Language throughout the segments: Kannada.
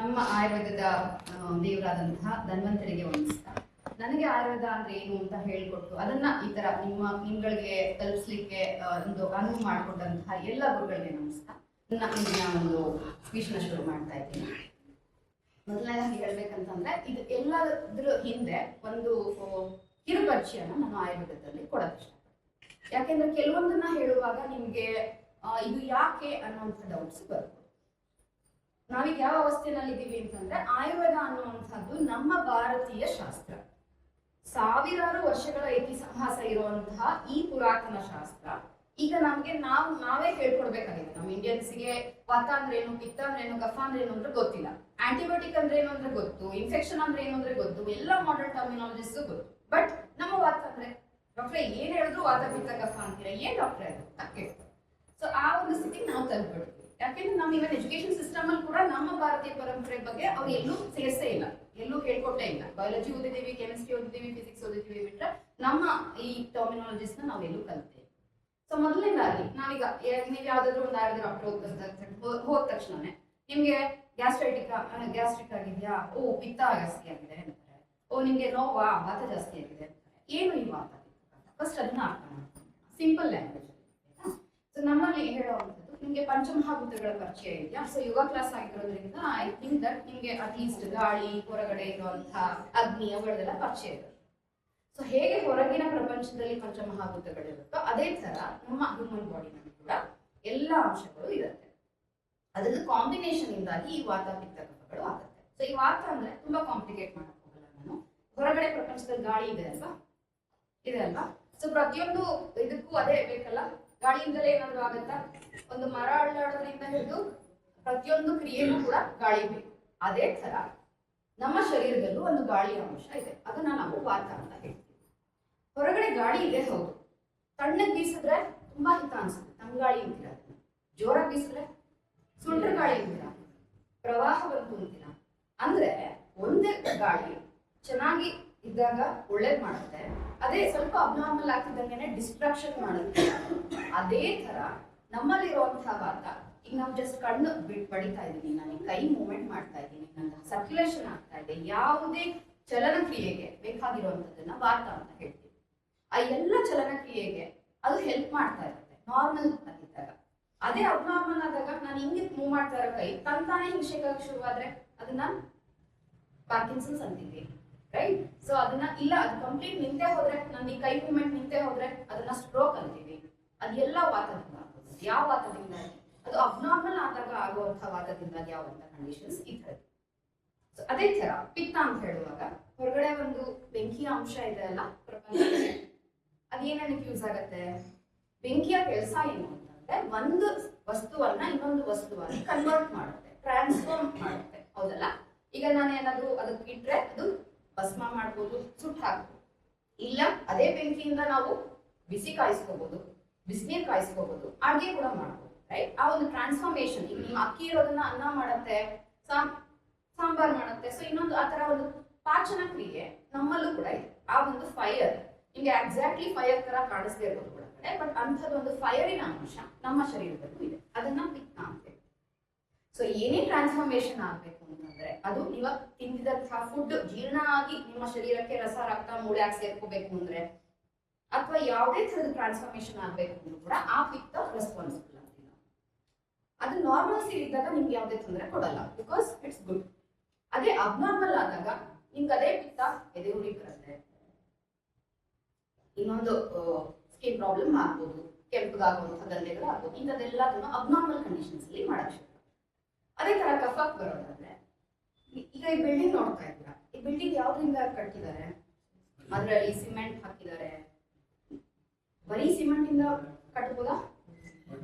ನಮ್ಮ ಆಯುರ್ವೇದದ ದೇವರಾದಂತಹ ಧನ್ವಂತರಿಗೆ ವಂದಿಸ್ತಾ ನನಗೆ ಆಯುರ್ವೇದ ಅಂದ್ರೆ ಏನು ಅಂತ ಹೇಳ್ಕೊಟ್ಟು ಅದನ್ನ ಈ ತರ ನಿಮ್ಗಳಿಗೆ ತಲುಪಿಸ್ಲಿಕ್ಕೆ ಒಂದು ಅನುವು ಮಾಡಿಕೊಟ್ಟಂತಹ ಎಲ್ಲ ಗುರುಗಳಿಗೆ ನಮಸ್ಕಾರ. ಇಂದಿನ ಒಂದು ಸ್ಪೀಚ್ನ ಶುರು ಮಾಡ್ತಾ ಇದ್ದೀನಿ. ಮೊದಲನೇದಾಗಿ ಹೇಳ್ಬೇಕಂತಂದ್ರೆ ಇದು ಎಲ್ಲದ್ರ ಹಿಂದೆ ಒಂದು ಕಿರುಪರಿಚಯನ ನಾನು ಆಯುರ್ವೇದದಲ್ಲಿ ಕೊಡೋಕೆ ಇಷ್ಟಪಡ್ತೀನಿ. ಯಾಕೆಂದ್ರೆ ಕೆಲವೊಂದನ್ನ ಹೇಳುವಾಗ ನಿಮ್ಗೆ ಇದು ಯಾಕೆ ಅನ್ನುವಂಥ ಡೌಟ್ಸ್ ಬರುತ್ತೆ. ನಾವೀಗ ಯಾವ ಅವಸ್ಥೆಯಲ್ಲಿ ಇದ್ದೀವಿ ಅಂತಂದ್ರೆ ಆಯುರ್ವೇದ ಅನ್ನುವಂಥದ್ದು ನಮ್ಮ ಭಾರತೀಯ ಶಾಸ್ತ್ರ, ಸಾವಿರಾರು ವರ್ಷಗಳ ಇತಿಹಾಸ ಇರುವಂತಹ ಈ ಪುರಾತನ ಶಾಸ್ತ್ರ ಈಗ ನಮ್ಗೆ ನಾವೇ ಹೇಳ್ಕೊಡ್ಬೇಕಾಗಿದೆ. ನಮ್ಮ ಇಂಡಿಯನ್ಸ್ಗೆ ವಾತ ಅಂದ್ರೆ ಏನು, ಪಿತ್ತ ಅಂದ್ರೆ ಏನು, ಕಫ ಅಂದ್ರೆ ಏನು ಅಂದ್ರೆ ಗೊತ್ತಿಲ್ಲ, ಆಂಟಿಬಯೋಟಿಕ್ ಅಂದ್ರೆ ಏನು ಅಂದ್ರೆ ಗೊತ್ತು, ಇನ್ಫೆಕ್ಷನ್ ಅಂದ್ರೆ ಏನು ಅಂದ್ರೆ ಗೊತ್ತು, ಎಲ್ಲ ಮಾಡರ್ನ್ ಟರ್ಮಿನಾಲಜಿಸ್ ಗೊತ್ತು. ಬಟ್ ನಮ್ಮ ವಾತ ಅಂದ್ರೆ ಡಾಕ್ಟ್ರೆ ಏನ್ ಹೇಳಿದ್ರು ವಾತ ಪಿತ್ತ ಕಫ ಅಂತೀರಾ, ಏನ್ ಡಾಕ್ಟ್ರೆ ಅದು ಅಂತ ಕೇಳ್ತಾರೆ. ಸೊ ಆ ಒಂದು ಸ್ಥಿತಿಗೆ ನಾವು ತಲುಪಿಬಿಡ್ತೀವಿ. ಯಾಕೆಂದ್ರೆ ನಮ್ಮ ಇವನ್ ಎಜುಕೇಶನ್ ಸಿಸ್ಟಮ್ ಅಲ್ಲಿ ಕೂಡ ನಮ್ಮ ಭಾರತೀಯ ಪರಂಪರೆ ಬಗ್ಗೆ ಅವ್ರು ಎಲ್ಲೂ ಸೇರ್ಸೇ ಇಲ್ಲ, ಎಲ್ಲೂ ಹೇಳ್ಕೊಟ್ಟೇ ಇಲ್ಲ. ಬಯಾಲಜಿ ಓದಿದೀವಿ, ಕೆಮಿಸ್ಟ್ರಿ ಓದಿದೀವಿ, ಫಿಸಿಕ್ಸ್ ಓದಿದೀವಿ ಬಿಟ್ರೆ ನಮ್ಮ ಈ ಟರ್ಮಿನಾಲಜಿಸ್ ನ ನಾವೆಲ್ಲೂ ಕಲ್ತೇವೆ. ಸೊ ಮೊದಲನೇದಾಗಿ ನಾವೀಗ ನೀವು ಯಾವ್ದಾದ್ರು ಒಂದು ಆಯುರ್ವೇದ ಡಾಕ್ಟರ್ ಹೋದ ತಕ್ಷಣನೇ ನಿಮ್ಗೆ ಗ್ಯಾಸ್ಟ್ರಿಕ್ ಆಗಿದ್ಯಾ, ಓ ಪಿತ್ತ ಜಾಸ್ತಿ ಆಗಿದೆ ಅಂತಾರೆ, ಓ ನಿಮ್ಗೆ ನೋವಾ ವಾತ ಜಾಸ್ತಿ ಆಗಿದೆ ಅಂತಾರೆ. ಏನು ಈ ವಾತ ಫಸ್ಟ್ ಅದನ್ನ ಅರ್ಥ ಮಾಡ್ಕೊಂಡು ಸಿಂಪಲ್ ಲ್ಯಾಂಗ್ವೇಜ್. ಸೊ ನಮ್ಮಲ್ಲಿ ಹೇಳುವಂಥದ್ದು ನಿಮ್ಗೆ ಪಂಚಮಹಾಭೂತಗಳ ಪರಿಚಯ ಇದೆಯಾ? ಸೊ ಯೋಗ ಕ್ಲಾಸ್ ಆಗಿರೋದ್ರಿಂದ ಐ ಥಿಂಕ್ ದಟ್ ನಿಮ್ಗೆ ಅಟ್ಲೀಸ್ಟ್ ಗಾಳಿ, ಹೊರಗಡೆ ಇರುವಂತಹ ಅಗ್ನಿ ಅವುಗಳದೆಲ್ಲ ಪರಿಚಯ ಇದೆ. ಸೊ ಹೇಗೆ ಹೊರಗಿನ ಪ್ರಪಂಚದಲ್ಲಿ ಪಂಚಮಹಾಭೂತಗಳಿರುತ್ತೋ ಅದೇ ತರ ನಮ್ಮ ಹ್ಯೂಮನ್ ಬಾಡಿನಲ್ಲಿ ಕೂಡ ಎಲ್ಲ ಅಂಶಗಳು ಇರುತ್ತೆ. ಅದರ ಕಾಂಬಿನೇಷನ್ ಇಂದಾಗಿ ಈ ವಾತ ಪಿತ್ತ ಕಫಗಳು ಆಗುತ್ತೆ. ಸೊ ಈ ವಾತ ಅಂದ್ರೆ ತುಂಬಾ ಕಾಂಪ್ಲಿಕೇಟ್ ಮಾಡಕ್ ಹೋಗಲ್ಲ ನಾನು. ಹೊರಗಡೆ ಪ್ರಪಂಚದಲ್ಲಿ ಗಾಳಿ ಇದೆ ಅಲ್ವಾ? ಸೊ ಪ್ರತಿಯೊಂದು ಇದಕ್ಕೂ ಅದೇ ಬೇಕಲ್ಲ, ಗಾಳಿಯಿಂದಲೇ ಏನಾದ್ರು ಆಗತ್ತಾ? ಒಂದು ಮರ ಅಳ್ಳಾಡೋದ್ರಿಂದ ಹಿಡಿದು ಪ್ರತಿಯೊಂದು ಕ್ರಿಯೆಗೂ ಕೂಡ ಗಾಳಿ ಬೇಕು. ಅದೇ ತರ ನಮ್ಮ ಶರೀರದಲ್ಲೂ ಒಂದು ಗಾಳಿಯ ಅಂಶ ಇದೆ, ಅದನ್ನ ನಾವು ವಾತ ಅಂತ ಹೇಳ್ತೀವಿ. ಹೊರಗಡೆ ಗಾಳಿ ಇದೆ ಹೌದು, ತಣ್ಣಗೆ ಬೀಸಿದ್ರೆ ತುಂಬಾ ಹಿತ ಅನ್ಸುತ್ತೆ, ತಂಗಾಳಿ ಅಂತೀರ. ಜೋರಾಗಿ ಬೀಸಿದ್ರೆ ಸುಂಟ್ರ ಗಾಳಿ ಅಂತೀರ, ಪ್ರವಾಹ ಬಂತು ಅಂತೀರ. ಅಂದ್ರೆ ಒಂದೇ ಗಾಳಿ ಚೆನ್ನಾಗಿ ಇದ್ದಾಗ ಒಳ್ಳೇದ್ ಮಾಡುತ್ತೆ, ಅದೇ ಸ್ವಲ್ಪ ಅಬ್ನಾರ್ಮಲ್ ಆಗ್ತಿದ್ದಂಗೆನೆ ಡಿಸ್ಟ್ರಾಕ್ಷನ್ ಮಾಡುತ್ತೆ. ಅದೇ ತರ ನಮ್ಮಲ್ಲಿರುವಂತಹ ವಾತ, ಈಗ ನಾವು ಜಸ್ಟ್ ಕಣ್ಣು ಬಡಿತಾ ಇದ್ದೀನಿ, ನಾನು ಕೈ ಮೂವ್ಮೆಂಟ್ ಮಾಡ್ತಾ ಇದ್ದೀನಿ, ನನ್ನ ಸರ್ಕ್ಯುಲೇಷನ್ ಆಗ್ತಾ ಇದೆ, ಯಾವುದೇ ಚಲನ ಕ್ರಿಯೆಗೆ ಬೇಕಾಗಿರುವಂತದನ್ನ ವಾತ ಅಂತ ಹೇಳ್ತೀವಿ. ಆ ಎಲ್ಲ ಚಲನ ಕ್ರಿಯೆಗೆ ಅದು ಹೆಲ್ಪ್ ಮಾಡ್ತಾ ಇರುತ್ತೆ ನಾರ್ಮಲ್ ಆಗಿದ್ದಾಗ. ಅದೇ ಅಬ್ನಾರ್ಮಲ್ ಆದಾಗ ನಾನು ಹಿಂಗೆ ಮೂವ್ ಮಾಡ್ತಾ ಇರೋ ಕೈ ತಂತಾನೆ ಹಿಂಗೆ ಶೇಕಾಗಕ್ಕೆ ಶುರುವಾದ್ರೆ ಅದನ್ನ ಪಾರ್ಕಿನ್ಸನ್ಸ್ ಅಂತೀವಿ, ರೈಟ್? ಸೊ ಅದನ್ನ ಇಲ್ಲ, ಅದು ಕಂಪ್ಲೀಟ್ ನಿಂತೆ ಹೋದ್ರೆ, ನನ್ನ ಕೈ ಮೂವ್ಮೆಂಟ್ ನಿಂತೆ ಹೋದ್ರೆ ಅದನ್ನ ಸ್ಟ್ರೋಕ್ ಅಂತೀವಿ. ಅದೆಲ್ಲ ವಾತದಿಂದ ಆಗೋದು. ಯಾವ ವಾತದಿಂದಾಗಿ? ಅದು ಅಬ್ನಾರ್ಮಲ್ ಆದಾಗ ಆಗುವಂತಹ ವಾತದಿಂದಾಗಿ ಯಾವಂತ ಕಂಡೀಷನ್ಸ್ ಇರ್ತದೆ. ಸೊ ಅದೇ ತರ ಪಿತ್ತ ಅಂತ ಹೇಳುವಾಗ ಹೊರಗಡೆ ಒಂದು ಬೆಂಕಿಯ ಅಂಶ ಇದೆ ಅಲ್ಲ ಪ್ರಪಂಚದಲ್ಲಿ, ಅದೇನಕ್ಕೆ ಯೂಸ್ ಆಗತ್ತೆ? ಬೆಂಕಿಯ ಕೆಲಸ ಏನು ಅಂತಂದ್ರೆ ಒಂದು ವಸ್ತುವನ್ನ ಇನ್ನೊಂದು ವಸ್ತುವನ್ನ ಕನ್ವರ್ಟ್ ಮಾಡುತ್ತೆ, ಟ್ರಾನ್ಸ್ಫಾರ್ಮ್ ಮಾಡುತ್ತೆ, ಹೌದಲ್ಲ? ಈಗ ನಾನು ಏನಾದ್ರು ಅದಕ್ಕೆ ಇಟ್ರೆ ಅದು ಭಸ್ಮ ಮಾಡ್ಬೋದು, ಸುಟ್ಟು ಹಾಕ್ಬೋದು. ಇಲ್ಲ ಅದೇ ಬೆಂಕಿಯಿಂದ ನಾವು ಬಿಸಿ ಕಾಯಿಸ್ಕೋಬಹುದು, ಬಿಸಿನೀರು ಕಾಯಿಸ್ಕೋಬಹುದು, ಅಡುಗೆ ಕೂಡ ಮಾಡ್ಬೋದು, ರೈಟ್? ಆ ಒಂದು ಟ್ರಾನ್ಸ್ಫಾರ್ಮೇಶನ್, ಈಗ ನಿಮ್ಮ ಅಕ್ಕಿ ಇರೋದನ್ನ ಅನ್ನ ಮಾಡುತ್ತೆ, ಸಾಂಬಾರ್ ಮಾಡುತ್ತೆ. ಸೊ ಇನ್ನೊಂದು ಆ ತರ ಒಂದು ಪಾಚನ ಕ್ರಿಯೆ ನಮ್ಮಲ್ಲೂ ಕೂಡ ಇದೆ. ಆ ಒಂದು ಫೈರ್ ನಿಮ್ಗೆ ಎಕ್ಸಾಕ್ಟ್ಲಿ ಫೈರ್ ತರ ಕಾಣಿಸ್ದೇ ಇರ್ಬೋದು ಕೂಡ ಕಡೆ, ಬಟ್ ಅಂಥದ್ದೊಂದು ಫೈರಿನ ಅಂಶ ನಮ್ಮ ಶರೀರದಲ್ಲೂ ಇದೆ, ಅದನ್ನ ಪಿತ್ತ ಅಂತೇವೆ. ಸೊ ಏನೇ ಟ್ರಾನ್ಸ್ಫಾರ್ಮೇಶನ್ ಆಗ್ಬೇಕು ಅಂತಂದ್ರೆ ಅದು ನೀವು ತಿಂದಿದಂತಹ ಫುಡ್ ಜೀರ್ಣ ಆಗಿ ನಿಮ್ಮ ಶರೀರಕ್ಕೆ ರಸ, ರಕ್ತ, ಮೂಳೆಯಾಗಿ ಸೇರ್ಕೋಬೇಕು ಅಂದ್ರೆ, ಅಥವಾ ಯಾವುದೇ ತರದ ಟ್ರಾನ್ಸ್ಫಾರ್ಮೇಶನ್ ಆಗ್ಬೇಕು ಅಂದ್ರೂ ಕೂಡ ಆ ಪಿತ್ತ ರೆಸ್ಪಾನ್ಸಿಬಲ್ ಅಂತಿಲ್ಲ. ಅದು ನಾರ್ಮಲ್ ಇದ್ದಾಗ ನಿಮ್ಗೆ ಯಾವುದೇ ತೊಂದರೆ ಕೊಡಲ್ಲ, ಬಿಕಾಸ್ ಇಟ್ಸ್ ಗುಡ್. ಅದೇ ಅಬ್ನಾರ್ಮಲ್ ಆದಾಗ ನಿಮ್ಗೆ ಅದೇ ಪಿತ್ತ ಎದೆ ಉರಿ ಬರುತ್ತೆ, ಇನ್ನೊಂದು ಸ್ಕಿನ್ ಪ್ರಾಬ್ಲಮ್ ಆಗ್ಬೋದು, ಕೆಂಪಗಾಗುವಂತಹ ಗಂಧೆಗಳು ಆಗ್ಬೋದು, ಇಂಥದ್ದೆಲ್ಲ ಅಬ್ನಾರ್ಮಲ್ ಕಂಡೀಷನ್ಸ್ ಅಲ್ಲಿ ಮಾಡಕ್ ಶುರು. ಅದೇ ತರ ಕಫಕ್ ಬರೋದಾದ್ರೆ, ಈಗ ಈ ಬಿಲ್ಡಿಂಗ್ ನೋಡ್ತಾ ಇದ್ದೀರಾ, ಈ ಬಿಲ್ಡಿಂಗ್ ಯಾವ್ದ್ರಿಂದ ಕಟ್ಟಿದ್ದಾರೆ? ಅದ್ರಲ್ಲಿ ಸಿಮೆಂಟ್ ಹಾಕಿದ್ದಾರೆ. ಬರೀ ಸಿಮೆಂಟ್ ಇಂದ ಕಟ್ಟಬಹುದಾ?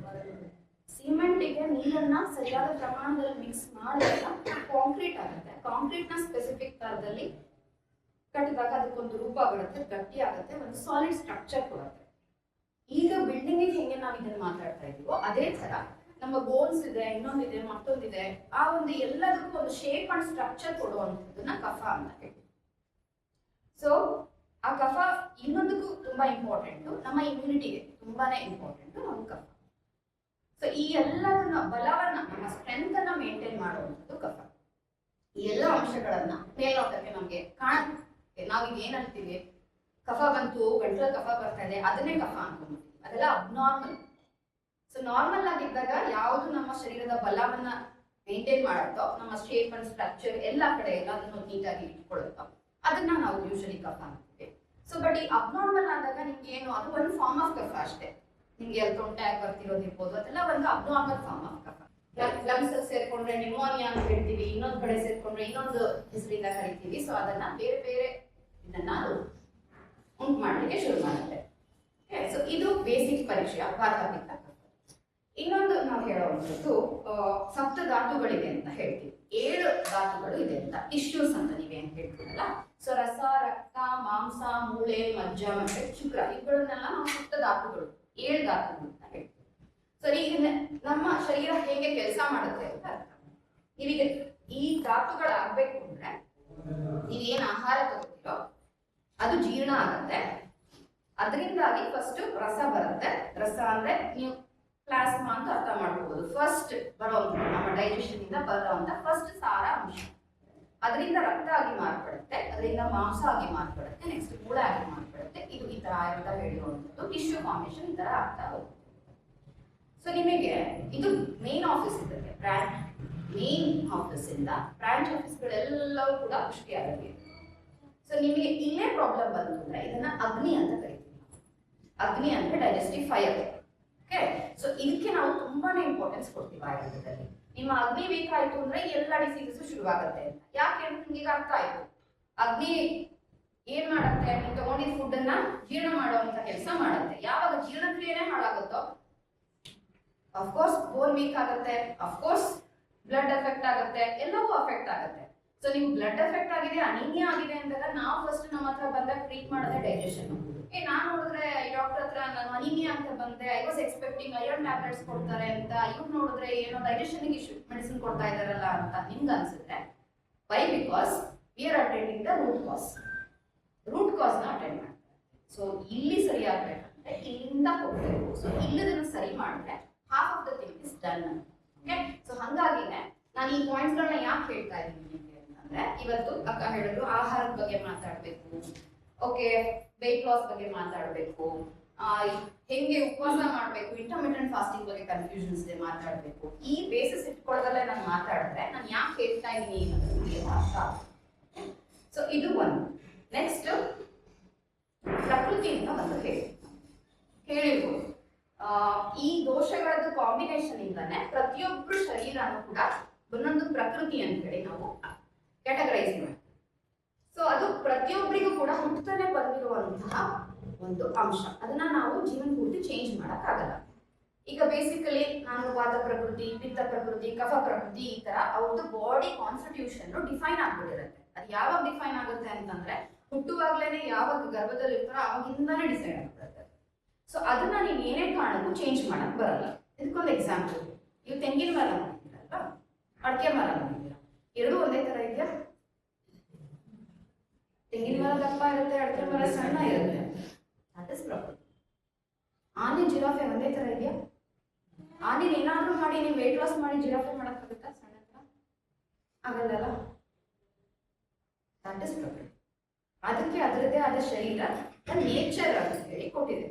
ಸಿಮೆಂಟಿಗೆ ನೀರನ್ನ ಸರಿಯಾದ ಪ್ರಮಾಣದಲ್ಲಿ ಮಿಕ್ಸ್ ಮಾಡಿದಾಗ ಕಾಂಕ್ರೀಟ್ ಆಗುತ್ತೆ. ಕಾಂಕ್ರೀಟ್ ನ ಸ್ಪೆಸಿಫಿಕ್ ತರದಲ್ಲಿ ಕಟ್ಟಿದಾಗ ಅದಕ್ಕೊಂದು ರೂಪ ಬರುತ್ತೆ, ಗಟ್ಟಿ ಆಗುತ್ತೆ, ಒಂದು ಸಾಲಿಡ್ ಸ್ಟ್ರಕ್ಚರ್ ಕೊಡುತ್ತೆ. ಈಗ ಬಿಲ್ಡಿಂಗ್ ಹೆಂಗೆ ನಾವು ಇದನ್ನ ಮಾತಾಡ್ತಾ ಇದೀವೋ ಅದೇ ತರ ನಮ್ಮ ಬೋನ್ಸ್ ಇದೆ, ಇನ್ನೊಂದಿದೆ, ಮತ್ತೊಂದಿದೆ, ಆ ಒಂದು ಎಲ್ಲದಕ್ಕೂ ಒಂದು ಶೇಪ್ ಅಂಡ್ ಸ್ಟ್ರಕ್ಚರ್ ಕೊಡುವಂಥದ್ದನ್ನ ಕಫ ಅಂತ ಹೇಳ್ತೀವಿ. ಸೊ ಆ ಕಫ ಇನ್ನೊಂದಕ್ಕೂ ತುಂಬಾ ಇಂಪಾರ್ಟೆಂಟ್, ನಮ್ಮ ಇಮ್ಯುನಿಟಿಗೆ ತುಂಬಾನೇ ಇಂಪಾರ್ಟೆಂಟ್ ನಮ್ಮ ಕಫ. ಸೊ ಈ ಎಲ್ಲದನ್ನ ಬಲವನ್ನ, ನಮ್ಮ ಸ್ಟ್ರೆಂತ್ ಅನ್ನ ಮೇಂಟೈನ್ ಮಾಡುವಂಥದ್ದು ಕಫ. ಈ ಎಲ್ಲ ಅಂಶಗಳನ್ನ ಮೇಲ್ನೋಟಕ್ಕೆ ನಮ್ಗೆ ಕಾಣುತ್ತೆ. ನಾವೀಗ ಏನ್ ಹೇಳ್ತೀವಿ, ಕಫ ಬಂತು, ಗಂಟಲ ಕಫ ಬರ್ತಾ ಇದೆ, ಅದನ್ನೇ ಕಫ ಅನ್ಕೊಂಡ್ಬಿಡ್ತೀವಿ. ಅದೆಲ್ಲ ಅಬ್ನಾರ್ಮಲ್. ಸೊ ನಾರ್ಮಲ್ ಆಗಿದ್ದಾಗ ಯಾವುದು ನಮ್ಮ ಶರೀರದ ಬಲವನ್ನ ಮೇಂಟೈನ್ ಮಾಡುತ್ತೋ, ನಮ್ಮ ಶೇಪ್ ಅಂಡ್ ಸ್ಟ್ರಕ್ಚರ್ ಎಲ್ಲ ಕಡೆ ಅದನ್ನು ನೀಟಾಗಿ ಇಟ್ಕೊಳ್ಳುತ್ತೋ, ಅದನ್ನ ನಾವು ಯೂಶಲಿ ಕಫ ಅಂತೀವಿ. ಸೊ ಬಟ್ ಈ ಅಬ್ನಾರ್ಮಲ್ ಆದಾಗ ನಿಮ್ಗೆ ಏನು, ಅದು ಒಂದು ಫಾರ್ಮ್ ಆಫ್ ಕಫ ಅಷ್ಟೇ. ನಿಮ್ಗೆ ಅಲ್ಲಿ ತೊಂಟೆಯಾಗಿ ಬರ್ತಿರೋದಿರ್ಬೋದು, ಅದೆಲ್ಲ ಒಂದು ಅಬ್ನಾರ್ಮಲ್ ಫಾರ್ಮ್ ಆಫ್ ಕಫ. ಲಂಗ್ಸ್ ಸೇರ್ಕೊಂಡ್ರೆ ನಿಮೋನಿಯಾ ಅಂತ ಹೇಳ್ತೀವಿ, ಇನ್ನೊಂದು ಕಡೆ ಸೇರ್ಕೊಂಡ್ರೆ ಇನ್ನೊಂದು ಹೆಸರಿಂದ ಕರಿತೀವಿ. ಸೊ ಅದನ್ನ ಬೇರೆ ಬೇರೆ ಇದನ್ನ ಉಂಟು ಮಾಡಲಿಕ್ಕೆ ಶುರು ಮಾಡುತ್ತೆ. ಸೊ ಇದು ಬೇಸಿಕ್ ಪರಿಚಯ ವಾತಾಪಿತ್ತ ಕಫ. ಇನ್ನೊಂದು ನಾವು ಹೇಳುವಂಥದ್ದು ಸಪ್ತ ಧಾತುಗಳಿದೆ ಅಂತ ಹೇಳ್ತೀವಿ. 7 ಧಾತುಗಳು ಇದೆ ಅಂತ, ಟಿಶ್ಯೂಸ್ ಅಂತ ನೀವೇನು ಹೇಳ್ತೀರಲ್ಲ. ಸೊ ರಸ, ರಕ್ತ, ಮಾಂಸ, ಮೂಳೆ, ಮಜ್ಜ ಮತ್ತೆ ಶುಕ್ರ, ಇವುಗಳನ್ನೆಲ್ಲ ನಾವು ಸಪ್ತ ಧಾತುಗಳು, 7 ಧಾತುಗಳು ಅಂತ ಹೇಳ್ತೀವಿ. ಸೊ ಈಗ ನಮ್ಮ ಶರೀರ ಹೇಗೆ ಕೆಲಸ ಮಾಡುತ್ತೆ ಅಂತ ಅರ್ಥ. ನೀವೀಗ ಈ ಧಾತುಗಳಾಗಬೇಕು ಅಂದ್ರೆ ನೀವೇನು ಆಹಾರ ತಗೋತೀರೋ ಅದು ಜೀರ್ಣ ಆಗತ್ತೆ. ಅದರಿಂದಾಗಿ ಫಸ್ಟ್ ರಸ ಬರುತ್ತೆ. ರಸ ಅಂದ್ರೆ ನೀವು ಪ್ಲಾಸ್ಮಾ ಅಂತ ಅರ್ಥ ಮಾಡ್ಕೋಬಹುದು. ಫಸ್ಟ್ ಬರುವಂತ ನಮ್ಮ ಡೈಜೆಷನ್ ಇಂದ ಬರುವಂತ ಫಸ್ಟ್ ಸಾರ ಅಂಶ, ಅದರಿಂದ ರಕ್ತ ಆಗಿ ಮಾರ್ಪಡುತ್ತೆ, ಅದರಿಂದ ಮಾಂಸ ಆಗಿ ಮಾರ್ಪಡುತ್ತೆ, ನೆಕ್ಸ್ಟ್ ಮೂಳೆ ಆಗಿ ಮಾರ್ಪಡುತ್ತೆ. ಇದು ಈ ತರ ಆಯುರ್ವೇದ ಹೇಳಿರುವಂಥದ್ದು ಟಿಶ್ಯೂ ಫಾರ್ಮೇಶನ್ ಈ ತರ ಆಗ್ತಾ ಹೋಗುತ್ತೆ. ಸೊ ನಿಮಗೆ ಇದು ಮೇನ್ ಆಫೀಸ್ ಇರುತ್ತೆ, ಮೇನ್ ಆಫೀಸ್ ಇಂದ ಬ್ರಾಂಚ್ ಆಫೀಸ್ಗಳೆಲ್ಲವೂ ಕೂಡ ಪುಷ್ಟಿಯಾಗಬೇಕು. ಸೊ ನಿಮಗೆ ಇಲ್ಲೇ ಪ್ರಾಬ್ಲಮ್ ಬಂತು ಅಂದ್ರೆ ಇದನ್ನ ಅಗ್ನಿ ಅಂತ ಕರಿತೀವಿ. ಅಗ್ನಿ ಅಂದ್ರೆ ಡೈಜೆಸ್ಟಿವ್ ಫೈರ್. ಓಕೆ, ಸೊ ಇದಕ್ಕೆ ನಾವು ತುಂಬಾನೇ ಇಂಪಾರ್ಟೆನ್ಸ್ ಕೊಡ್ತೀವಿ ಆಯುರ್ವೇದದಲ್ಲಿ. ನಿಮ್ಮ ಅಗ್ನಿ ವೀಕ್ ಆಯ್ತು ಅಂದ್ರೆ ಎಲ್ಲ ಡಿಸೀಸಸ್ ಶುರುವಾಗುತ್ತೆ ಅಂತ. ಯಾಕೆ ಅಂತ ನಿಮಗೆ ಅರ್ಥ ಆಯ್ತು. ಅಗ್ನಿ ಏನ್ ಮಾಡುತ್ತೆ, ನೀವು ತಗೊಂಡಿದ್ದ ಫುಡ್ ಅನ್ನ ಜೀರ್ಣ ಮಾಡುವಂತ ಕೆಲಸ ಮಾಡುತ್ತೆ. ಯಾವಾಗ ಜೀರ್ಣಕ್ರಿಯೆನೇ ಹಾಳಾಗುತ್ತೋ ಅಫ್ಕೋರ್ಸ್ ಬೋನ್ ವೀಕ್ ಆಗುತ್ತೆ, ಅಫ್ಕೋರ್ಸ್ ಬ್ಲಡ್ ಎಫೆಕ್ಟ್ ಆಗುತ್ತೆ, ಎಲ್ಲವೂ ಅಫೆಕ್ಟ್ ಆಗುತ್ತೆ. ಸೊ ನೀವು ಬ್ಲಡ್ ಎಫೆಕ್ಟ್ ಆಗಿದೆ, ಅನಿಮಿಯಾ ಆಗಿದೆ ಅಂದಾಗ ನಾವು ಫಸ್ಟ್ ನಮ್ಮ ಹತ್ರ ಬಂದಾಗ ಟ್ರೀಟ್ ಮಾಡೋದೇ ಡೈಜೆಷನ್. ನಾನು ನೋಡಿದ್ರೆ ಡಾಕ್ಟರ್ ಹತ್ರ ನಾನು ಅನಿಮಿಯಾ ಅಂತ ಬಂದೆ, I was expecting iron tablets ಕೊಡ್ತಾರೆ ಅಂತ, ಇವ್ರು ನೋಡಿದ್ರೆ ಏನೋ ಡೈಜೆಷನ್ ಇಶ್ಯೂ ಮೆಡಿಸಿನ್ ಕೊಡ್ತಾ ಇದಾರಲ್ಲ ಅಂತ ನಿಮ್ಗೆ ಅನ್ಸುತ್ತೆ. Why? Because we are attending the root cause. Root cause ನ ಅಟೆಂಡ್ ಮಾಡ್ತಾರೆ. ಸೊ ಇಲ್ಲಿ ಸರಿ ಆಗ್ಬೇಕಂದ್ರೆ ಇಲ್ಲಿಂದ ಹೋಗ್ಬೇಕು. ಸೊ ಇಲ್ಲದನ್ನು ಸರಿ ಮಾಡಿದ್ರೆ half of the thing is done. Okay, so ಹಂಗಾಗಿನೇ ನಾನು ಈ ಪಾಯಿಂಟ್ಸ್ ಗಳನ್ನ ಯಾಕೆ ಹೇಳ್ತಾ ಇದ್ದೀನಿ ಅಂತಂದ್ರೆ, ಇವತ್ತು ಅಕ್ಕ ಹೇಳಿದ್ರು ಆಹಾರದ ಬಗ್ಗೆ ಮಾತಾಡ್ಬೇಕು, ಓಕೆ ವೆಯ್ಟ್ ಲಾಸ್ ಬಗ್ಗೆ ಮಾತಾಡ್ಬೇಕು, ಹೆಂಗೆ ಉಪವಾಸ ಮಾಡ್ಬೇಕು, ಇಂಟರ್ಮಿಟೆಂಟ್ ಫಾಸ್ಟಿಂಗ್ ಬಗ್ಗೆ ಕನ್ಫ್ಯೂಷನ್ಸ್ ಇದೆ ಮಾತಾಡ್ಬೇಕು. ಈ ಬೇಸಿಸ್ ಇಟ್ಕೊಳ್ಳೋದಲ್ಲೇ ನಾನು ಮಾತಾಡಿದ್ರೆ ನಾನು ಯಾಕೆ ಹೇಳ್ತಾ ಇದ್ದೀನಿ ಅನ್ನೋದು ಅರ್ಥ ಆಗುತ್ತೆ. ಸೊ ಇದು ಒಂದು. ನೆಕ್ಸ್ಟ್ ಪ್ರಕೃತಿ ಅಂತ ಒಂದು ಹೇಳಿರ್ಬೋದು. ಈ ದೋಷಗಳದ್ದು ಕಾಂಬಿನೇಷನ್ ಇಂದಾನೆ ಪ್ರತಿಯೊಬ್ಬರು ಶರೀರನೂ ಕೂಡ ಒಂದೊಂದು ಪ್ರಕೃತಿ ಅಂತ ಹೇಳಿ ನಾವು ಕ್ಯಾಟಗರೈಸ್ ಮಾಡ್ತೀವಿ. ಸೊ ಅದು ಪ್ರತಿಯೊಬ್ಬರಿಗೂ ಕೂಡ ಹುಟ್ಟುತ್ತಾನೆ ಬಂದಿರುವಂತಹ ಒಂದು ಅಂಶ. ಅದನ್ನ ನಾವು ಜೀವನ ಪೂರ್ತಿ ಚೇಂಜ್ ಮಾಡಕ್ಕಾಗಲ್ಲ. ಈಗ ಬೇಸಿಕಲಿ ನಾನು ವಾತ ಪ್ರಕೃತಿ, ಪಿತ್ತ ಪ್ರಕೃತಿ, ಕಫ ಪ್ರಕೃತಿ, ಈ ತರ ಅವ್ರದ್ದು ಬಾಡಿ ಕಾನ್ಸ್ಟಿಟ್ಯೂಷನ್ ಡಿಫೈನ್ ಆಗ್ಬಿಟ್ಟಿರುತ್ತೆ. ಅದು ಯಾವಾಗ ಡಿಫೈನ್ ಆಗುತ್ತೆ ಅಂತಂದ್ರೆ ಹುಟ್ಟುವಾಗ್ಲೇನೆ ಯಾವಾಗ ಗರ್ಭದಲ್ಲಿ ಇರ್ತಾರೋ ಅವಾಗಿಂದಾನೇ ಡಿಸೈಡ್ ಆಗ್ಬಿಡುತ್ತೆ. ಸೊ ಅದನ್ನ ನೀವು ಏನೇ ಕಾರಣಕ್ಕೂ ಚೇಂಜ್ ಮಾಡಕ್ ಬರಲ್ಲ. ಇದಕ್ಕೊಂದು ಎಕ್ಸಾಂಪಲ್, ನೀವು ತೆಂಗಿನ ಮರ ನೋಡಿದ್ದೀರಲ್ವಾ, ಅಡಿಕೆ ಮರ ನೋಡಿದ್ದೀರ, ಎರಡೂ ಒಂದೇ ತರ ಇದೆಯಾ? ತೆಂಗಿನ ಮರ ದಪ್ಪ ಇರುತ್ತೆ, ಅಡಿಕೆ ಮರ ಸಣ್ಣ ಇರುತ್ತೆ. ದಟ್ ಇಸ್ ಪ್ರಕೃತಿ. ಆನೆ ಜಿರಾಫೆ ಒಂದೇ ತರ ಇದೆಯಾ? ಆನೆ ಏನಾದ್ರೂ ಮಾಡಿ ನೀವು ವೇಟ್ ಲಾಸ್ ಮಾಡಿ ಜಿರಾಫೆ ಮಾಡಕ್ಕಾಗುತ್ತಾ? ಸಣ್ಣ ಆಗಲ್ಲ. ದಟ್ ಇಸ್ ಪ್ರಕೃತಿ. ಅದಕ್ಕೆ ಅದರದ್ದೇ ಆದ ಶರೀರ ನೇಚರ್ ಅಂತ ಹೇಳಿ ಕೊಟ್ಟಿದೆ.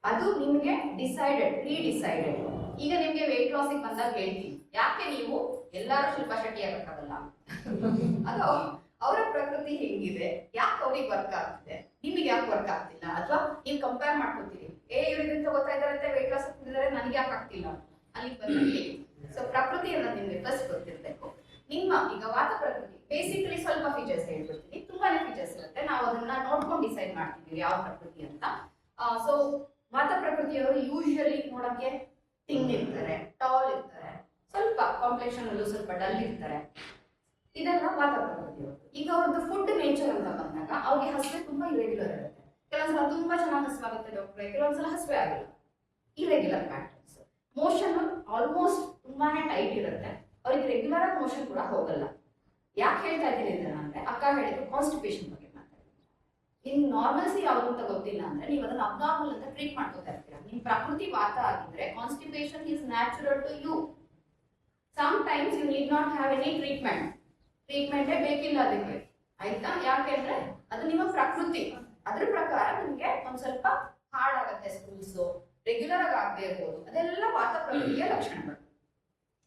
ಅದು ನಿಮ್ಗೆ ಡಿಸೈಡೆಡ್, ಪ್ರೀ-ಡಿಸೈಡೆಡ್. ಈಗ ನಿಮ್ಗೆ ವೇಟ್ ಲಾಸಿಗೆ ಬಂದಾಗ ಹೇಳ್ತೀನಿ, ಯಾಕೆ ನೀವು ಎಲ್ಲರೂ ಶಿಲ್ಪಾ ಶೆಟ್ಟಿ ಆಗಕ್ಕಾಗಲ್ಲ? ಅದು ಅವರ ಪ್ರಕೃತಿ ಹೆಂಗಿದೆ, ಯಾಕೆ ಅವ್ರಿಗೆ ವರ್ಕ್ ಆಗ್ತಿದೆ, ನಿಮಗೆ ಯಾಕೆ ವರ್ಕ್ ಆಗ್ತಿಲ್ಲ? ಅಥವಾ ನೀವು ಕಂಪೇರ್ ಮಾಡ್ಕೊತೀರಿ, ಇವ್ರಿಗೆ ತಗೋತಾ ಇದಾರಂತೆ ವೇಟ್ ಲಾಸ್ ಆಗ್ತಿದ್ದಾರೆ, ನನಗೆ ಯಾಕೆ ಆಗ್ತಿಲ್ಲ ಅಲ್ಲಿ ಬಂದಿ. ಸೊ ಪ್ರಕೃತಿ ಅನ್ನೋದು ನಿಮ್ಗೆ ಫಸ್ಟ್ ಗೊತ್ತಿರ್ಬೇಕು. ನಿಮ್ಮ ಈಗ ವಾತ ಪ್ರಕೃತಿ ಬೇಸಿಕಲಿ ಸ್ವಲ್ಪ ಫೀಚರ್ಸ್ ಹೇಳ್ಬಿಡ್ತೀನಿ, ತುಂಬಾನೇ ಫೀಚರ್ಸ್ ಇರುತ್ತೆ. ನಾವು ಅದನ್ನ ನೋಡ್ಕೊಂಡು ಡಿಸೈಡ್ ಮಾಡ್ತಿದ್ದೀವಿ ಯಾವ ಪ್ರಕೃತಿ ಅಂತ. ಸೊ ವಾತ ಪ್ರಕೃತಿಯವರು ಯೂಶಲಿ ನೋಡಕ್ಕೆ ಥಿನ್ ಇರ್ತಾರೆ, ಟಾಲ್ ಇರ್ತಾರೆ, ಸ್ವಲ್ಪ ಕಾಂಪ್ಲೆಕ್ಷನ್ ಅಲ್ಲೂ ಸ್ವಲ್ಪ ಡಲ್ ಇರ್ತಾರೆ. ಇದೆಲ್ಲ ವಾತ ಪ್ರಕೃತಿಯವರು. ಈಗ ಅವ್ರದ್ದು ಫುಡ್ ನೇಚರ್ ಅಂತ ಬಂದಾಗ ಅವ್ರಿಗೆ ಹಸಿವೆ ತುಂಬಾ ಇರೆಗ್ಯುಲರ್ ಇರುತ್ತೆ. ಕೆಲವೊಂದ್ಸಲ ತುಂಬಾ ಚೆನ್ನಾಗಿ ಹಸಿವಾಗುತ್ತೆ ಡಾಕ್ಟ್ರೆ, ಕೆಲವೊಂದ್ಸಲ ಹಸಿವೆ ಆಗಿಲ್ಲ. Irregular patterns. ಮೋಷನ್ ಆಲ್ಮೋಸ್ಟ್ ತುಂಬಾನೇ ಟೈಟ್ ಇರುತ್ತೆ, ಅವ್ರಿಗೆ ರೆಗ್ಯುಲರ್ ಆಗಿ ಮೋಷನ್ ಕೂಡ ಹೋಗಲ್ಲ. ಯಾಕೆ ಹೇಳ್ತಾ ಇದ್ದೀನಿ ಅಂದ್ರೆ, ಅಕ್ಕ ಹೇಳಿದ್ರು ಕಾನ್ಸ್ಟಿಪೇಷನ್ ಬಗ್ಗೆ ಮಾತಾಡ್ತೀನಿ. ನಿಮ್ಗೆ ನಾರ್ಮಲ್ಸಿ ಯಾವುದು ಅಂತ ಗೊತ್ತಿಲ್ಲ ಅಂದ್ರೆ ನೀವು ಅದನ್ನ ಅಬ್ನಾರ್ಮಲ್ ಅಂತ ಟ್ರೀಟ್ ಮಾಡ್ಕೋತಾ ಇರ್ತೀರಾ. ನಿಮ್ ಪ್ರಕೃತಿ ವಾತ ಆಗಿದ್ರೆ constipation is natural to you. Times you need not have any ಟ್ರೀಟ್ಮೆಂಟೇ ಬೇಕಿಲ್ಲ ಅದಕ್ಕೆ, ಆಯ್ತಾ? ಯಾಕೆಂದ್ರೆ ಅದು ನಿಮ್ಮ ಪ್ರಕೃತಿ. ಅದ್ರ ಪ್ರಕಾರ ನಿಮ್ಗೆ ಒಂದ್ ಸ್ವಲ್ಪ ಹಾರ್ಡ್ ಆಗತ್ತೆ ಸ್ಕೂಲ್ಸ್, ರೆಗ್ಯುಲರ್ ಆಗಿ ಆಗದೆ ಇರ್ಬೋದು. ಅದೆಲ್ಲ ವಾತ ಪ್ರಕೃತಿಯ ಲಕ್ಷಣಗಳು.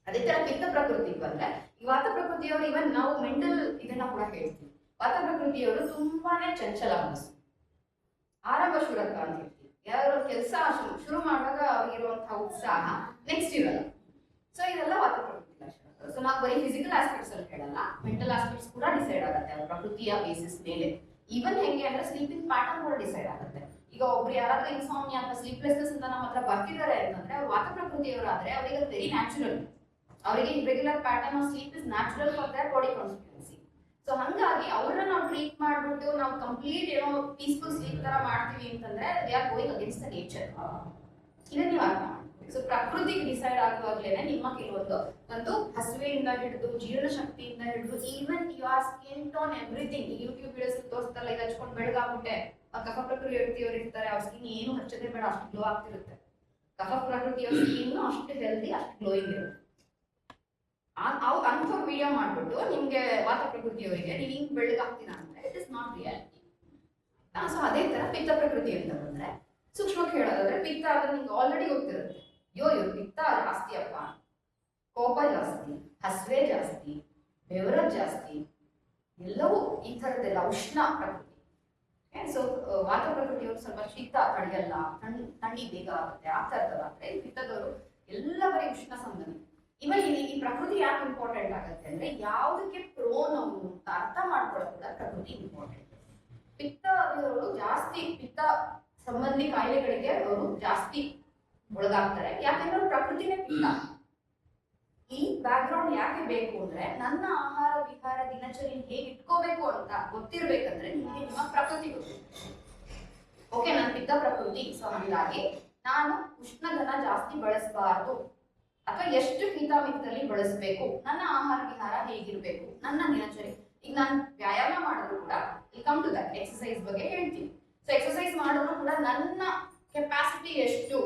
ಅದೇ ತರ ಪಿತ್ತ ಪ್ರಕೃತಿಗೆ ಬಂದ್ರೆ, ಈ ವಾತ ಪ್ರಕೃತಿಯವರು ಇವನ್ ನಾವು ಮೆಂಟಲ್ ಇದನ್ನ ಕೂಡ ಹೇಳ್ತೀವಿ. ವಾತ ಪ್ರಕೃತಿಯವರು ತುಂಬಾನೇ ಚಂಚಲ ಮನಸ್ಸು, ಆರಂಭ ಶೂರಕ ಅಂತ ಹೇಳ್ತೀವಿ. ಯಾರು ಕೆಲಸ ಶುರು ಮಾಡುವಾಗ ಅವ್ರಿಗಿರುವಂತಹ ಉತ್ಸಾಹ ನೆಕ್ಸ್ಟ್ ಇರಲ್ಲ. ಸೊ ಇದೆಲ್ಲ ವಾತ ಪ್ರಕೃತಿ ಲಕ್ಷಣಗಳು. ಸೊ ನಾವು ಬರೀ ಫಿಸಿಕಲ್ ಆಸ್ಪೆಕ್ಟ್ಸ್ ಅಲ್ಲಿ ಹೇಳಲ್ಲ, ಮೆಂಟಲ್ ಆಸ್ಪೆಕ್ಟ್ಸ್ ಕೂಡ ಡಿಸೈಡ್ ಆಗುತ್ತೆ ಅವ್ರ ಪ್ರಕೃತಿಯ ಬೇಸಿಸ್ ಮೇಲೆ. ಈವನ್ ಹೆಂಗೆ ಅಂದ್ರೆ ಸ್ಲೀಪಿಂಗ್ ಪ್ಯಾಟರ್ನ್ ಕೂಡ ಡಿಸೈಡ್ ಆಗುತ್ತೆ. ಈಗ ಒಬ್ರು ಯಾರಾದ್ರೂ ಇನ್ಸಾಮ್ನಿಯಾ ಅಥವಾ ಸ್ಲೀಪ್ಲೆಸ್ನೆಸ್ ಅಂತ ನಮ್ಮ ಹತ್ರ ಬರ್ತಿದ್ದಾರೆ ಅಂತಂದ್ರೆ ಅವ್ರು ವಾತ ಪ್ರಕೃತಿಯವರಾದ್ರೆ ಅವರಿಗೆ ವೆರಿ ನ್ಯಾಚುರಲ್. ಅವರಿಗೆ regular pattern of sleep is natural for there body constituency. So ಹಂಗಾಗಿ ಅವ್ರನ್ನ ನಾವು ಟ್ರೀಟ್ ಮಾಡ್ಬಿಟ್ಟು ನಾವು ಕಂಪ್ಲೀಟ್ ಏನೋ ಪೀಸ್ಫುಲ್ ಸ್ಲೀಪ್ ತರ ಮಾಡ್ತೀವಿ ಅಂತಂದ್ರೆ they are going against the nature. ಇದನ್ನ ನೀವು ಅರ್ಥ ಮಾಡ್ತೀವಿ. ಸೊ ಪ್ರಕೃತಿಗೆ ಡಿಸೈಡ್ ಆಗುವಾಗ್ಲೇನೆ ನಿಮ್ಮ ಒಂದು ಹಸುವೆಯಿಂದ ಹಿಡಿದು ಜೀರ್ಣ ಶಕ್ತಿಯಿಂದ ಹಿಡಿದು even your skin tone everything. YouTube videos ತೋರಿಸ್ತಾರಲ್ಲ, ಇದು ಹಚ್ಕೊಂಡು ಬೆಳಗಾಗ್ಬಿಟ್ಟೆ ಕಫ ಪ್ರಕೃತಿಯವರು ಇರ್ತಾರೆ, ಅವ್ರ ಸ್ಕಿನ್ ಏನು ಹಚ್ಚದೆ ಬೇಡ ಅಷ್ಟು ಗ್ಲೋ ಆಗ್ತಿರುತ್ತೆ. ಕಫ ಪ್ರಕೃತಿಯವ್ರ ಸ್ಕಿನ್ ಅಷ್ಟು ಹೆಲ್ದಿ, ಅಷ್ಟು ಗ್ಲೋಯಿಂಗ್ ಇರುತ್ತೆ. ಅಂಥ ವಿಡಿಯೋ ಮಾಡ್ಬಿಟ್ಟು ನಿಮ್ಗೆ ವಾತ ಪ್ರಕೃತಿಯವರಿಗೆ ನೀವು ಹಿಂಗ್ ಬೆಳಗಾಗ್ತೀರಾ ಅಂದ್ರೆ it is not reality. So ಅದೇ ತರ ಪಿತ್ತ ಪ್ರಕೃತಿ ಅಂತ ಬಂದ್ರೆ ಸೂಕ್ಷ್ಮಕ್ಕೆ ಹೇಳೋದಾದ್ರೆ ಪಿತ್ತ ಆದ್ರೆ ನಿಮ್ಗೆ ಆಲ್ರೆಡಿ ಗೊತ್ತಿರುತ್ತೆ. ಇವ್ರು ಪಿತ್ತ ಜಾಸ್ತಿ ಅಪ್ಪ, ಕೋಪ ಜಾಸ್ತಿ, ಹಸ್ವೆ ಜಾಸ್ತಿ, ಬೆವರದ್ ಜಾಸ್ತಿ, ಎಲ್ಲವೂ ಈ ತರದೆಲ್ಲ ಉಷ್ಣ ಪ್ರಕೃತಿ. ಸೊ ವಾತ ಪ್ರಕೃತಿಯವರು ಸ್ವಲ್ಪ ಶೀತ ತಡೆಯಲ್ಲ, ಥಂಡಿ ಬೇಗ ಆಗುತ್ತೆ, ಆ ತರದಾದ್ರೆ ಪಿತ್ತದವರು ಎಲ್ಲ ಬರೀ ಉಷ್ಣ ಸಂಬಂಧಿ. ಇವಾಗ ಈ ಪ್ರಕೃತಿ ಯಾಕೆ ಇಂಪಾರ್ಟೆಂಟ್ ಆಗುತ್ತೆ ಅಂದ್ರೆ ಯಾವುದಕ್ಕೆ ಪ್ರೋನ್ ಅವರು ಅಂತ ಅರ್ಥ ಮಾಡ್ಕೊಳ್ಳೋದು ಕೂಡ ಪ್ರಕೃತಿ ಇಂಪಾರ್ಟೆಂಟ್. ಪಿತ್ತದವರು ಜಾಸ್ತಿ ಪಿತ್ತ ಸಂಬಂಧಿ ಕಾಯಿಲೆಗಳಿಗೆ ಅವರು ಜಾಸ್ತಿ ಒಳಗಾಗ್ತಾರೆ, ಯಾಕೆಂದ್ರೆ ಅವ್ರ ಪ್ರಕೃತಿನೇ ಪಿತ್ತ. ಈ ಬ್ಯಾಕ್ ಗ್ರೌಂಡ್ ಯಾಕೆ ಬೇಕು ಅಂದ್ರೆ ನನ್ನ ಆಹಾರ ವಿಹಾರ ದಿನಚರಿ ಹೇಗೆ ಇಟ್ಕೋಬೇಕು ಅಂತ ಗೊತ್ತಿರ್ಬೇಕಂದ್ರೆ ನಿಮಗೆ ನಿಮ್ಮ ಪ್ರಕೃತಿ ಗೊತ್ತಿರುತ್ತೆ. ಓಕೆ, ನನ್ನ ಪಿತ್ತ ಪ್ರಕೃತಿ. ಸೊ ಹಂಗಾಗಿ ನಾನು ಉಷ್ಣಧನ ಜಾಸ್ತಿ ಬಳಸಬಾರ್ದು ಅಥವಾ ಎಷ್ಟು ಹಿತಾಮಿತದಲ್ಲಿ ಬಳಸಬೇಕು, ನನ್ನ ಆಹಾರ ವಿಹಾರ ಹೇಗಿರ್ಬೇಕು, ನನ್ನ ದಿನಚರಿ. ಈಗ ನಾನು ವ್ಯಾಯಾಮ ಮಾಡಿದ್ರು ಕೂಡ ಕಮ್ ಟು ದಟ್ ಎಕ್ಸಸೈಸ್ ಬಗ್ಗೆ ಹೇಳ್ತೀನಿ. ಸೊ ಎಕ್ಸಸೈಸ್ ಮಾಡಿದ್ರು ಕೂಡ ನನ್ನ ಕೆಪಾಸಿಟಿ ಎಷ್ಟು,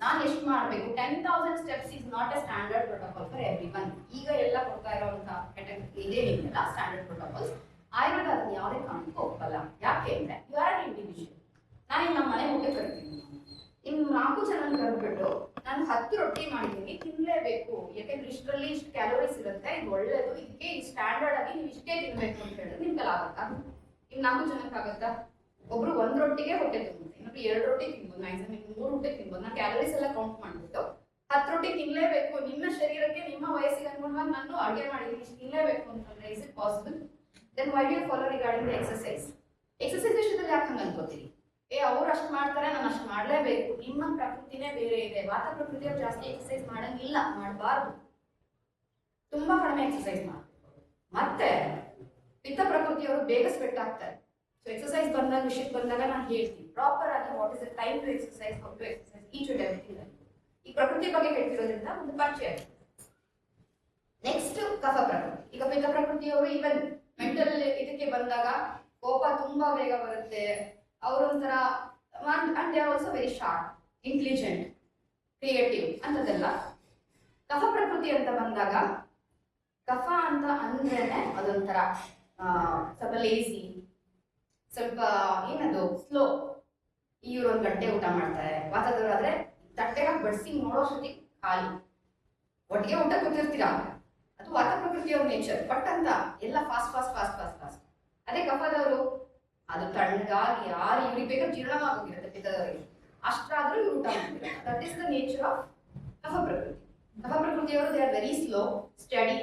ನಾನು ಎಷ್ಟು ಮಾಡಬೇಕು. 10,000 steps is not A standard protocol for every one. ಈಗ ಎಲ್ಲ ಕೊಡ್ತಾ ಇರುವಂತಹ ಇದೇನಿಲ್ಲ ಸ್ಟ್ಯಾಂಡರ್ಡ್ ಪ್ರೋಟೋಕಾಲ್ಸ್. ಆಯುರ್ವೇದ ಅದನ್ನ ಯಾವುದೇ ಕಾರಣಕ್ಕೂ ಒಪ್ಪಲ್ಲ. ಯಾಕೆ ಅಂದ್ರೆ ಯು ಆರ್ ಅನ್ ಇಂಡಿವಿಜುವಲ್. ನಾನು ನಮ್ಮ ಮನೆ ಊಟ ಕರಿತೀನಿ, ಇನ್ನು 4 ಜನ ಕರೆದ್ಬಿಟ್ಟು ನಾನು 10 ರೊಟ್ಟಿ ಮಾಡಿದ್ದೀನಿ ತಿನ್ಲೇಬೇಕು, ಯಾಕೆಂದ್ರೆ ಇಷ್ಟರಲ್ಲಿ ಇಷ್ಟು ಕ್ಯಾಲೋರೀಸ್ ಇರುತ್ತೆ, ಇದು ಒಳ್ಳೇದು, ಇದಕ್ಕೆ ಈ ಸ್ಟ್ಯಾಂಡರ್ಡ್ ಆಗಿ ನೀವು ಇಷ್ಟೇ ತಿನ್ಬೇಕು ಅಂತ ಹೇಳಿದ್ರೆ ನಿಮ್ಗೆ ಆಗುತ್ತಾ? ಇನ್ನು 4 ಜನಕ್ಕಾಗತ್ತಾ? ಒಬ್ರು 1 ರೊಟ್ಟಿಗೆ ಹೊಟ್ಟೆ ತುಂಬುತ್ತೆ, ಇನ್ನೊಬ್ರು 2 ರೊಟ್ಟಿ ತಿನ್ಬೋದು, ಮ್ಯಾಕ್ಸಿಮಮ್ 3 ರೊಟ್ಟಿ ತಿನ್ಬೋದು. ನಾನು ಕ್ಯಾಲೋರೀಸ್ ಎಲ್ಲ ಕೌಂಟ್ ಮಾಡ್ಬಿಟ್ಟು 10 ರೊಟ್ಟಿ ತಿನ್ಲೇಬೇಕು, ನಿಮ್ಮ ಶರೀರಕ್ಕೆ ನಿಮ್ಮ ವಯಸ್ಸಿಗೆ ಅನುಗುಣವಾಗಿ ನಾನು ಅಡುಗೆ ಮಾಡಿದ್ದೀನಿ ಇಷ್ಟು ತಿನ್ಲೇಬೇಕು ಅಂತಂದ್ರೆ is it possible? Then why do you follow regarding the exercise? Exercise ವಿಷಯದಲ್ಲಿ ಯಾಕೆ ಹಂಗೆ ಅನ್ಕೋತೀರಿ? ಅವ್ರು ಅಷ್ಟು ಮಾಡ್ತಾರೆ ನಾನು ಅಷ್ಟು ಮಾಡ್ಲೇಬೇಕು. ನಿಮ್ಮ ಪ್ರಕೃತಿನೇ ಬೇರೆ ಇದೆ. ವಾತ ಪ್ರಕೃತಿಯವ್ರು ಜಾಸ್ತಿ ಎಕ್ಸಸೈಸ್ ಮಾಡಂಗಿಲ್ಲ, ಮಾಡಬಾರ್ದು, ತುಂಬಾ ಕಡಿಮೆ ಎಕ್ಸಸೈಸ್ ಮಾಡ್ಬೇಕು. ಮತ್ತೆ ಪಿತ್ತ ಪ್ರಕೃತಿಯವರು ಬೇಗ ಸ್ವೆಟ್ ಆಗ್ತಾರೆ. ಸೊ ಎಕ್ಸಸೈಸ್ ಬಂದಾಗ ವಿಷಯಕ್ಕೆ ಬಂದಾಗ ನಾನು ಹೇಳ್ತೀನಿ ಪ್ರಾಪರ್ ಆಗಿ what is the time to exercise, how to exercise, each and everything. ಈ ಪ್ರಕೃತಿ ಬಗ್ಗೆ ಹೇಳ್ತಿರೋದ್ರಿಂದ ಒಂದು ಪರಿಚಯ ಆಗಿದೆ. ನೆಕ್ಸ್ಟ್ ಕಫ ಪ್ರಕೃತಿ. ಈಗ ಪಿತ್ತ ಪ್ರಕೃತಿಯವರು ಈವನ್ ಮೆಂಟಲ್ ಇದಕ್ಕೆ ಬಂದಾಗ ಕೋಪ ತುಂಬಾ ಬೇಗ ಬರುತ್ತೆ, ಅವರೊಂಥರ and they are also very sharp, intelligent, creative ಅಂತದೆಲ್ಲ. ಕಫ ಪ್ರಕೃತಿ ಅಂತ ಬಂದಾಗ ಕಫ ಅಂತ ಅಂದ್ರೇನೆ ಅದೊಂಥರ ಸ್ವಲ್ಪ ಲೇಸಿ, ಸ್ವಲ್ಪ ಏನದು ಸ್ಲೋ. ಇವ್ರು 1 ಗಂಟೆ ಊಟ ಮಾಡ್ತಾರೆ, ವಾತದವರಾದ್ರೆ ತಟ್ಟೆಗೆ ಬಡಿಸಿ ನೋಡೋಷ್ಟೊತ್ತಿ ಖಾಲಿ, ಒಟ್ಟಿಗೆ ಊಟ ಕೂತಿರ್ತೀರಾ. ಅದು ವಾತ ಪ್ರಕೃತಿಯವ್ರ ನೇಚರ್. ಬಟ್ ಅಂತ ಎಲ್ಲ fast fast fast fast fast. ಅದೇ ಕಫದವರು ಅದು ತಣ್ಣಗಾಗಿ ಯಾರು ಇವ್ರಿಗೆ ಬೇಕಾದ್ರೆ ಜೀರ್ಣವಾಗೋಗಿರುತ್ತೆ ಪಿತ್ತದವರಿಗೆ, ಅಷ್ಟಾದ್ರೂ ಇವ್ರು ಊಟ ಮಾಡ್ತಾರೆ. That is the nature of ಕಫ ಪ್ರಕೃತಿ. ಕಫ ಪ್ರಕೃತಿಯವರು they are very slow, steady.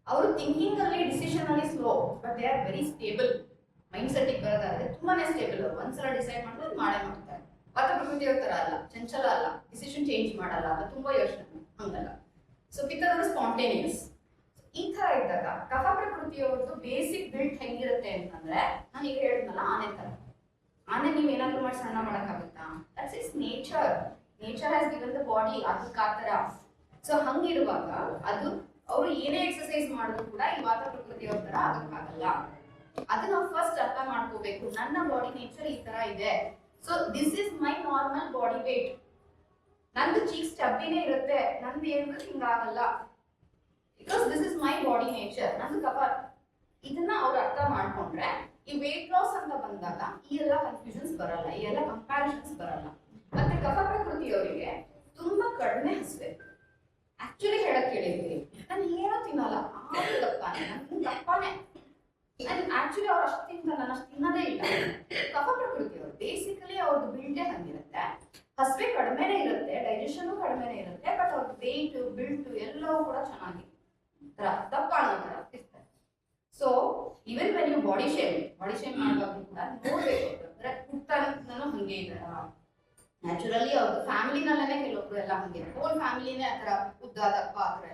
ಅವರು ಥಿಂಕಿಂಗ್ ಅಲ್ಲಿ ಡಿಸಿಷನ್ ಅಲ್ಲಿ slow, but they are very stable. Mind ಸೆಟ್ಟಿಗೆ ಬರೋದಾದ್ರೆ ತುಂಬಾನೇ ಸ್ಟೇಬಲ್. ಅವರು ಒಂದ್ಸಲ ಡಿಸೈಡ್ ಮಾಡಿದ್ರೆ ಮಾಡೇ ಮಾಡ್ತಾರೆ. ವಾತ ಪ್ರಕೃತಿಯವ್ರ ತರ ಅಲ್ಲ, ಚಂಚಲ ಅಲ್ಲ, ಡಿಸಿಷನ್ ಚೇಂಜ್ ಮಾಡಲ್ಲ, ಅದು ತುಂಬಾ ಯೋಚನೆ ಹಂಗಲ್ಲ. ಸೊ ಪಿತ್ತದವರು ಸ್ಪಾಂಟೇನಿಯಸ್. ಈ ತರ ಇದ್ದಾಗ ಕಫ ಪ್ರಕೃತಿಯವ್ರದ್ದು ಬೇಸಿಕ್ ಬಿಲ್ಟ್ ಹೆಂಗಿರುತ್ತೆ ಅಂತಂದ್ರೆ ನಾನು ಈಗ ಹೇಳಿದ್ನಲ್ಲ ಆನೆ ತರ. ಆನೆ ನೀವು ಏನಾದ್ರೂ ಮಾಡಿ ಸಣ್ಣ ಮಾಡಕ್ಕಾಗುತ್ತಾ? That's is nature. Nature has given the body ಅದಕ್ಕೆ ಆ ತರ. ಸೊ ಹಂಗಿರುವಾಗ ಅದು ಅವರು ಏನೇ ಎಕ್ಸರ್ಸೈಸ್ ಮಾಡಿದ್ರು ಕೂಡ ಈ ವಾತ ಪ್ರಕೃತಿಯವ್ರ ತರ ಆಗಕ್ಕಾಗಲ್ಲ. ಅದನ್ನ ನಾವು ಫಸ್ಟ್ ಅರ್ಥ ಮಾಡ್ಕೋಬೇಕು. ನನ್ನ ಬಾಡಿ ನೇಚರ್ ಈ ತರ ಇದೆ. So this is my normal body weight. ನಂದು ಚೀಕ್ ಸ್ಟಬ್ಬಿನೇ ಇರುತ್ತೆ, ನಂದು ಏನಿದ್ರು ಹಿಂಗಾಗಲ್ಲ. Because this is my body nature, ನಂದು ಕಫ. ಇದನ್ನ ಅವ್ರು ಅರ್ಥ ಮಾಡ್ಕೊಂಡ್ರೆ ಈ ವೇಟ್ ಲಾಸ್ ಅಂತ ಬಂದಾಗ ಈ ಎಲ್ಲ ಕನ್ಫ್ಯೂಷನ್ಸ್ ಬರಲ್ಲ, ಈ ಎಲ್ಲ ಕಂಪ್ಯಾರಿಸನ್ಸ್ ಬರಲ್ಲ. ಮತ್ತೆ ಕಫ ಪ್ರಕೃತಿಯವರಿಗೆ ತುಂಬಾ ಕಡಿಮೆ ಹಸಿವೆ. ಆಕ್ಚುಲಿ ಹೇಳಕ್ ಕೇಳಿದ್ವಿ, ನಾನು ಏನೋ ತಿನ್ನಲ್ಲ, ಆದ್ರೂ ದಪ್ಪನೇ, ನನ್ ದಪ್ಪನೇ. ಆಕ್ಚುಲಿ ಅವ್ರು ಅಷ್ಟು ತಿಂತಾರೆ, ನಾನು ಅಷ್ಟು ತಿನ್ನೋದೇ ಇಲ್ಲ. ಕಫ ಪ್ರಕೃತಿಯವರು ಬೇಸಿಕಲಿ ಅವ್ರದ್ದು ಬಿಲ್ಟೇ ಹಂಗಿರುತ್ತೆ, ಹಸಿವೆ ಕಡಿಮೆನೇ ಇರುತ್ತೆ, ಡೈಜೆಷನ್ ಕಡಿಮೆನೇ ಇರುತ್ತೆ, ಬಟ್ ಅವ್ರ ವೇಟ್ ಬಿಲ್ಟ್ ಎಲ್ಲವೂ ಕೂಡ ಚೆನ್ನಾಗಿ ದಪ್ಪ ಅನ್ನೋ ತರ ಇರ್ತಾರೆ. So even when you body shame ಮಾಡುವಾಗ ಕೂಡ ನೋಡ್ಬೇಕು, ಅಂದ್ರೆ ನಾನು ಹಂಗೆ ಇದ್ದಾರ. ನ್ಯಾಚುರಲಿ ಅವ್ರದ್ದು ಫ್ಯಾಮಿಲಿನಲ್ಲೇ ಕೆಲವೊಬ್ರು ಎಲ್ಲ ಹಂಗೆ, ಹೋಲ್ ಫ್ಯಾಮಿಲಿನೇ ಆತರ ಉದ್ದ ದಪ್ಪ ಆತರ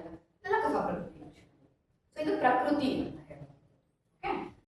ಎಲ್ಲ ಕಫ ಪ್ರಕೃತಿ ಲಕ್ಷಣ. ಸೊ ಇದು ಪ್ರಕೃತಿ ಅಂತ ಹೇಳೋದು. ಓಕೆ.